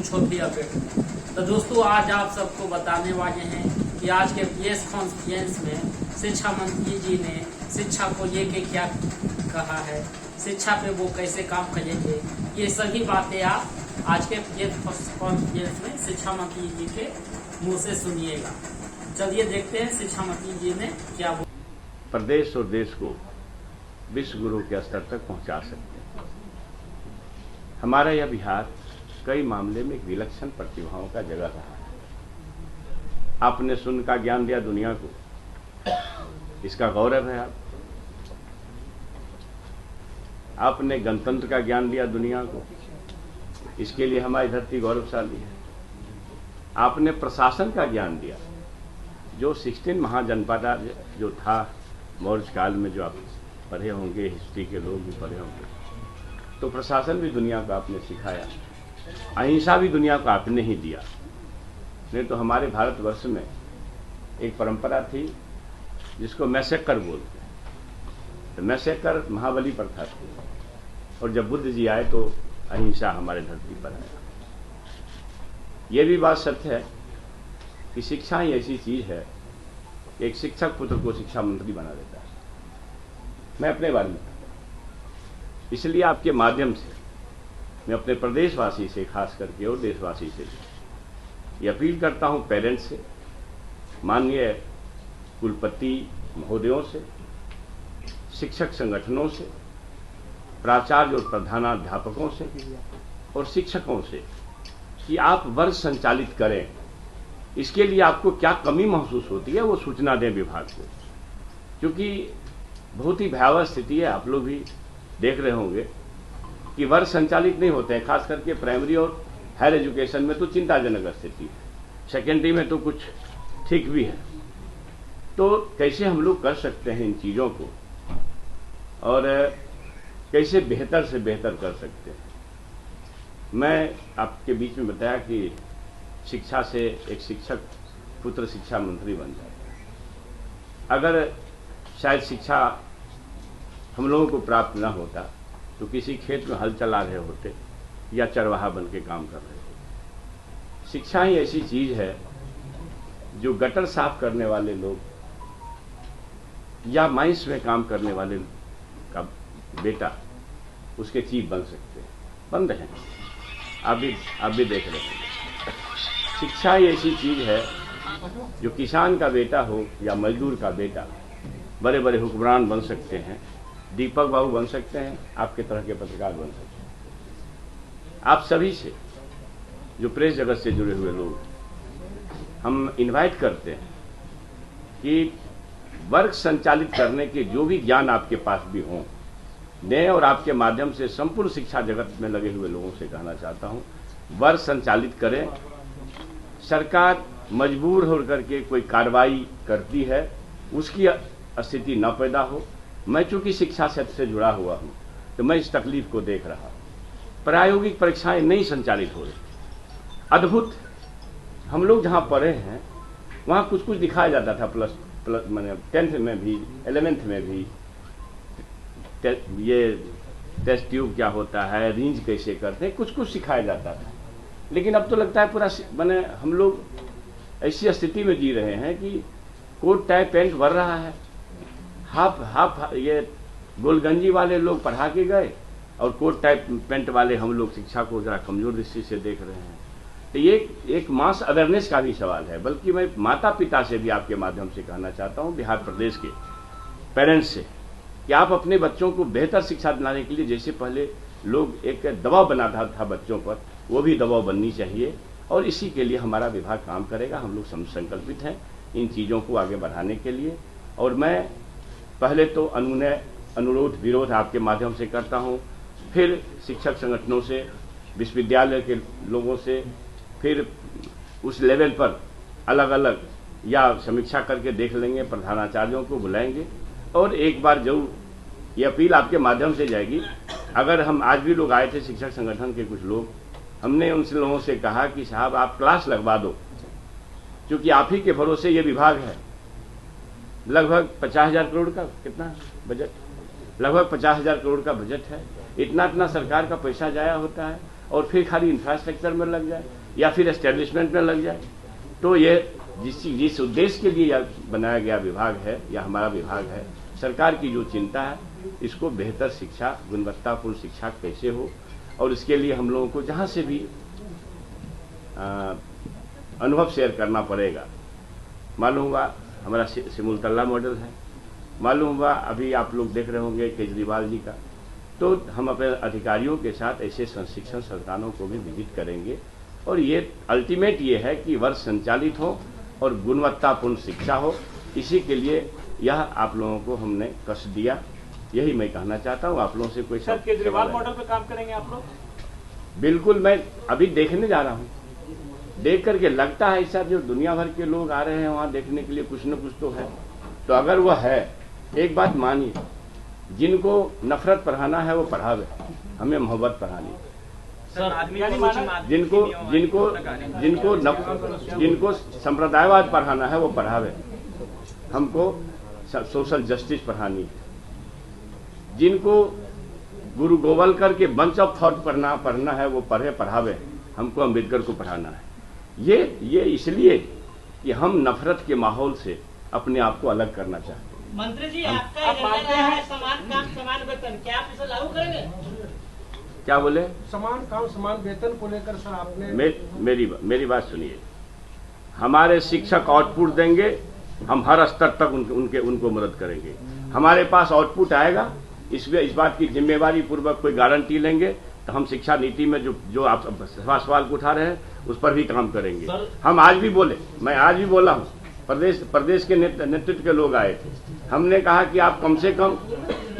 कुछ होती अपडेट। तो दोस्तों आज आप सबको बताने वाले हैं कि आज के प्रेस कॉन्फ्रेंस में शिक्षा मंत्री जी ने शिक्षा को लेके क्या कहा है, शिक्षा पे वो कैसे काम करेंगे, ये सभी बातें आप आज के प्रेस कॉन्फ्रेंस में शिक्षा मंत्री जी के मुंह से सुनिएगा। चलिए देखते हैं शिक्षा मंत्री जी ने क्या बोला। प्रदेश और देश को विश्व गुरु के स्तर तक पहुंचा सकते हैं। हमारा यह बिहार कई मामले में एक विलक्षण प्रतिभाओं का जगह रहा है। आपने शून्य का ज्ञान दिया दुनिया को, इसका गौरव है। आपने गणतंत्र का ज्ञान दिया दुनिया को, इसके लिए हमारी धरती गौरवशाली है। आपने प्रशासन का ज्ञान दिया, जो 16 महाजनपद जो था मौर्य काल में, जो आप पढ़े होंगे, हिस्ट्री के लोग भी पढ़े होंगे, तो प्रशासन भी दुनिया को आपने सिखाया। अहिंसा भी दुनिया को आपने ही दिया। नहीं तो हमारे भारतवर्ष में एक परंपरा थी जिसको मैसेकर बोलते हैं। तो मैसेकर महाबली प्रथा थी, और जब बुद्ध जी आए तो अहिंसा हमारे धरती पर आया। यह भी बात सत्य है कि शिक्षा ही ऐसी चीज है, एक शिक्षक पुत्र को शिक्षा मंत्री बना देता है। मैं अपने बारे में, इसलिए आपके माध्यम से मैं अपने प्रदेशवासी से खास करके और देशवासी से ये अपील करता हूं, पेरेंट्स से, माननीय कुलपति महोदयों से, शिक्षक संगठनों से, प्राचार्य और प्रधानाध्यापकों से और शिक्षकों से कि आप वर्ग संचालित करें। इसके लिए आपको क्या कमी महसूस होती है वो सूचना दें विभाग को, क्योंकि बहुत ही भयावह स्थिति है। आप लोग भी देख रहे होंगे कि वर्ग संचालित नहीं होते हैं, खास करके प्राइमरी और हायर एजुकेशन में तो चिंताजनक स्थिति है। सेकेंडरी में तो कुछ ठीक भी है। तो कैसे हम लोग कर सकते हैं इन चीज़ों को, और कैसे बेहतर से बेहतर कर सकते हैं। मैं आपके बीच में बताया कि शिक्षा से एक शिक्षक पुत्र शिक्षा मंत्री बन जाए। अगर शायद शिक्षा हम लोगों को प्राप्त न होता तो किसी खेत में हल चला रहे होते या चरवाहा बन के काम कर रहे होते। शिक्षा ही ऐसी चीज है जो गटर साफ करने वाले लोग या माइंस में काम करने वाले का बेटा उसके चीफ बन सकते हैं, बन रहे हैं। आप भी देख रहे हैं। शिक्षा ही ऐसी चीज है जो किसान का बेटा हो या मजदूर का बेटा बड़े बड़े हुक्मरान बन सकते हैं, दीपक बाबू बन सकते हैं, आपके तरह के पत्रकार बन सकते हैं। आप सभी से, जो प्रेस जगत से जुड़े हुए लोग, हम इनवाइट करते हैं कि वर्ग संचालित करने के जो भी ज्ञान आपके पास भी हों, मैं और आपके माध्यम से संपूर्ण शिक्षा जगत में लगे हुए लोगों से कहना चाहता हूं, वर्ग संचालित करें। सरकार मजबूर होकर के कोई कार्रवाई करती है, उसकी स्थिति न पैदा हो। मैं चूंकि शिक्षा क्षेत्र से जुड़ा हुआ हूं तो मैं इस तकलीफ को देख रहा हूं। प्रायोगिक परीक्षाएं नहीं संचालित हो रही। अद्भुत, हम लोग जहां पढ़े हैं वहां कुछ कुछ दिखाया जाता था, प्लस मैंने 10th में भी 11th में भी, ये टेस्ट ट्यूब क्या होता है, रेंज कैसे करते हैं, कुछ कुछ सिखाया जाता था। लेकिन अब तो लगता है पूरा मैंने हम लोग ऐसी स्थिति में जी रहे हैं कि कोट टाई पैंट भर रहा है, हाफ ये गोलगंजी वाले लोग पढ़ा के गए और कोट टाई पैंट वाले हम लोग शिक्षा को जरा कमजोर दृष्टि से देख रहे हैं। तो ये एक मास अवेयरनेस का भी सवाल है। बल्कि मैं माता पिता से भी आपके माध्यम से कहना चाहता हूँ, बिहार प्रदेश के पेरेंट्स से, कि आप अपने बच्चों को बेहतर शिक्षा दिलाने के लिए, जैसे पहले लोग एक दबाव बनाता था बच्चों पर, वो भी दबाव बननी चाहिए। और इसी के लिए हमारा विभाग काम करेगा। हम लोग संकल्पित हैं इन चीज़ों को आगे बढ़ाने के लिए। और मैं पहले तो अनुरोध विरोध आपके माध्यम से करता हूँ, फिर शिक्षक संगठनों से, विश्वविद्यालय के लोगों से, फिर उस लेवल पर अलग अलग या समीक्षा करके देख लेंगे, प्रधानाचार्यों को बुलाएंगे। और एक बार जरूर ये अपील आपके माध्यम से जाएगी। अगर हम आज भी लोग आए थे शिक्षक संगठन के कुछ लोग, हमने उनसे लोगों से कहा कि साहब आप क्लास लगवा दो, क्योंकि आप ही के भरोसे ये विभाग है। लगभग 50,000 करोड़ का कितना बजट, लगभग 50,000 करोड़ का बजट है। इतना सरकार का पैसा जाया होता है और फिर खाली इंफ्रास्ट्रक्चर में लग जाए या फिर एस्टेब्लिशमेंट में लग जाए। तो ये जिस उद्देश्य के लिए यह बनाया गया विभाग है या हमारा विभाग है, सरकार की जो चिंता है इसको बेहतर शिक्षा, गुणवत्तापूर्ण शिक्षा कैसे हो, और इसके लिए हम लोगों को जहाँ से भी अनुभव शेयर करना पड़ेगा। मालूम हुआ हमारा सिमुलतला मॉडल है, मालूम हुआ अभी आप लोग देख रहे होंगे केजरीवाल जी का। तो हम अपने अधिकारियों के साथ ऐसे शिक्षण संस्थानों को भी विजिट करेंगे और ये अल्टीमेट ये है कि वर्ष संचालित हो और गुणवत्तापूर्ण शिक्षा हो। इसी के लिए यह आप लोगों को हमने कष्ट दिया, यही मैं कहना चाहता हूँ। आप लोगों से कोई सर केजरीवाल मॉडल पे काम करेंगे आप लोग? बिल्कुल, मैं अभी देखने जा रहा हूँ। देख करके लगता है ऐसा, जो दुनिया भर के लोग आ रहे हैं वहाँ देखने के लिए, कुछ न कुछ तो है। तो अगर वह है, एक बात मानिए, जिनको नफरत पढ़ाना है वो पढ़ावे, हमें मोहब्बत पढ़ानी। जिनको संप्रदायवाद पढ़ाना है वो पढ़ावे, हमको सोशल जस्टिस पढ़ानी है। जिनको गुरु गोवलकर के बंच ऑफ थॉट पढ़ना है वो पढ़ावे, हमको अम्बेडकर को पढ़ाना है। ये इसलिए कि हम नफरत के माहौल से अपने आप को अलग करना चाहते हैं। मंत्री जी, आपका एजेंडा है समान काम समान वेतन, क्या आप इसे लागू करेंगे? क्या बोले? समान काम समान वेतन को लेकर सर आपने मेरी बात सुनिए। हमारे शिक्षक आउटपुट देंगे, हम हर स्तर तक उनको मदद करेंगे। हमारे पास आउटपुट आएगा, इस बात की जिम्मेवारी पूर्वक कोई गारंटी लेंगे तो हम शिक्षा नीति में जो आप सवाल उठा रहे हैं उस पर भी काम करेंगे। हम आज भी बोले, मैं आज भी बोला हूँ, प्रदेश के नेतृत्व के लोग आए थे, हमने कहा कि आप कम से कम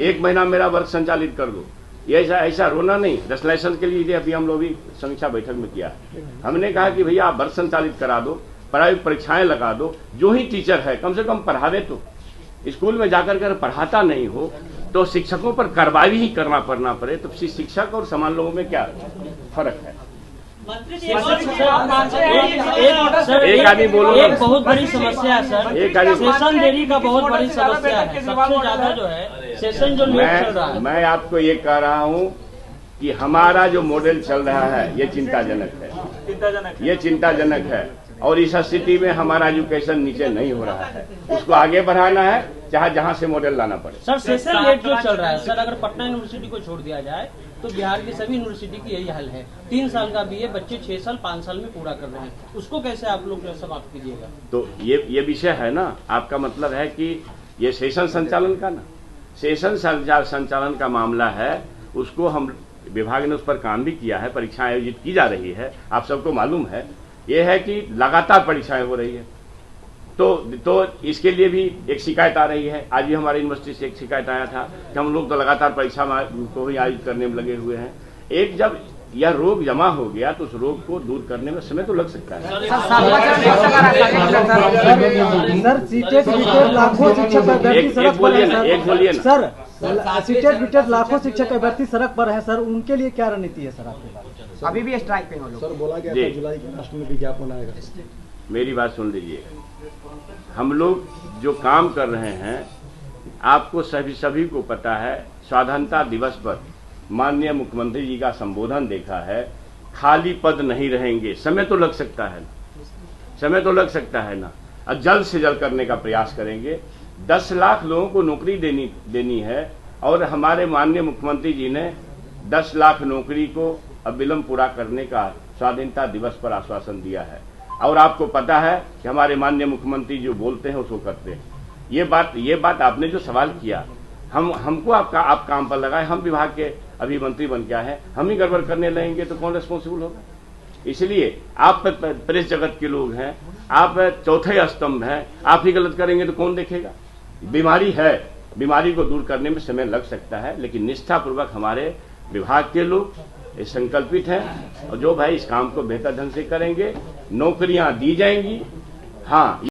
1 महीना मेरा वर्क संचालित कर दो। ये ऐसा रोना नहीं, रेसलेशन के लिए अभी हम लोग भी समीक्षा बैठक में किया है। हमने कहा कि भैया आप वर्क संचालित करा दो, प्रायोगिक परीक्षाएं लगा दो, जो ही टीचर है कम से कम पढ़ावे। तो स्कूल में जाकर कर पढ़ाता नहीं हो तो शिक्षकों पर कार्रवाई ही करना पड़े, तो शिक्षक और समान लोगों में क्या फर्क है? एक आदमी बोलो। एक बहुत बड़ी समस्या है सर, सेशन देरी का बहुत बड़ी समस्या है। सबसे ज्यादा जो है सेशन जो लेट चल रहा है। मैं आपको ये कह रहा हूँ कि हमारा जो मॉडल चल रहा है ये चिंताजनक है, ये चिंताजनक है। और इस स्थिति में हमारा एजुकेशन नीचे नहीं हो रहा है, उसको आगे बढ़ाना है, चाहे जहाँ से मॉडल लाना पड़े। सर सेशन लेट जो चल रहा है सर, अगर पटना यूनिवर्सिटी को छोड़ दिया जाए तो बिहार की सभी यूनिवर्सिटी की यही हाल है। 3 साल का बीए बच्चे 6 साल 5 साल में पूरा कर रहे हैं, उसको कैसे आप लोग समाप्त कीजिएगा? तो ये विषय है ना, आपका मतलब है कि ये सेशन संचालन का ना, सेशन संचालन का मामला है, उसको हम विभाग ने उस पर काम भी किया है, परीक्षाएं आयोजित की जा रही है। आप सबको मालूम है ये है कि लगातार परीक्षाएं हो रही है, तो इसके लिए भी एक शिकायत आ रही है। आज भी हमारे यूनिवर्सिटी से एक शिकायत आया था कि हम लोग तो लगातार परीक्षा को ही आयोजित करने में लगे हुए हैं। एक जब यह रोग जमा हो गया तो उस रोग को दूर करने में समय तो लग सकता है। एक बोलिए ना सर, सीटेट लाखों शिक्षक अभ्यर्थी सड़क पर है सर, उनके लिए क्या रणनीति है सर आपके पास? अभी भी स्ट्राइक पे हो लोग। सर बोला गया था जुलाई के लास्ट में विज्ञापन आएगा। मेरी बात सुन लीजिए, हम लोग जो काम कर रहे हैं, आपको सभी को पता है, स्वाधीनता दिवस पर माननीय मुख्यमंत्री जी का संबोधन देखा है, खाली पद नहीं रहेंगे। समय तो लग सकता है ना, समय तो लग सकता है ना, और जल्द से जल्द करने का प्रयास करेंगे। 10 लाख लोगों को नौकरी देनी है, और हमारे माननीय मुख्यमंत्री जी ने 10 लाख नौकरी को अविलंब पूरा करने का स्वाधीनता दिवस पर आश्वासन दिया है। और आपको पता है कि हमारे माननीय मुख्यमंत्री जो बोलते हैं उसको करते हैं। ये बात आपने जो सवाल किया, हमको आप काम पर लगाए, हम विभाग के अभी मंत्री बन के आए हैं, हम ही गड़बड़ करने लगेंगे तो कौन रिस्पॉन्सिबल होगा? इसलिए आप प्रेस जगत के लोग हैं, आप चौथे स्तंभ हैं, आप ही गलत करेंगे तो कौन देखेगा? बीमारी है, बीमारी को दूर करने में समय लग सकता है, लेकिन निष्ठापूर्वक हमारे विभाग के लोग संकल्पित हैं, और जो भाई इस काम को बेहतर ढंग से करेंगे, नौकरियां दी जाएंगी। हाँ।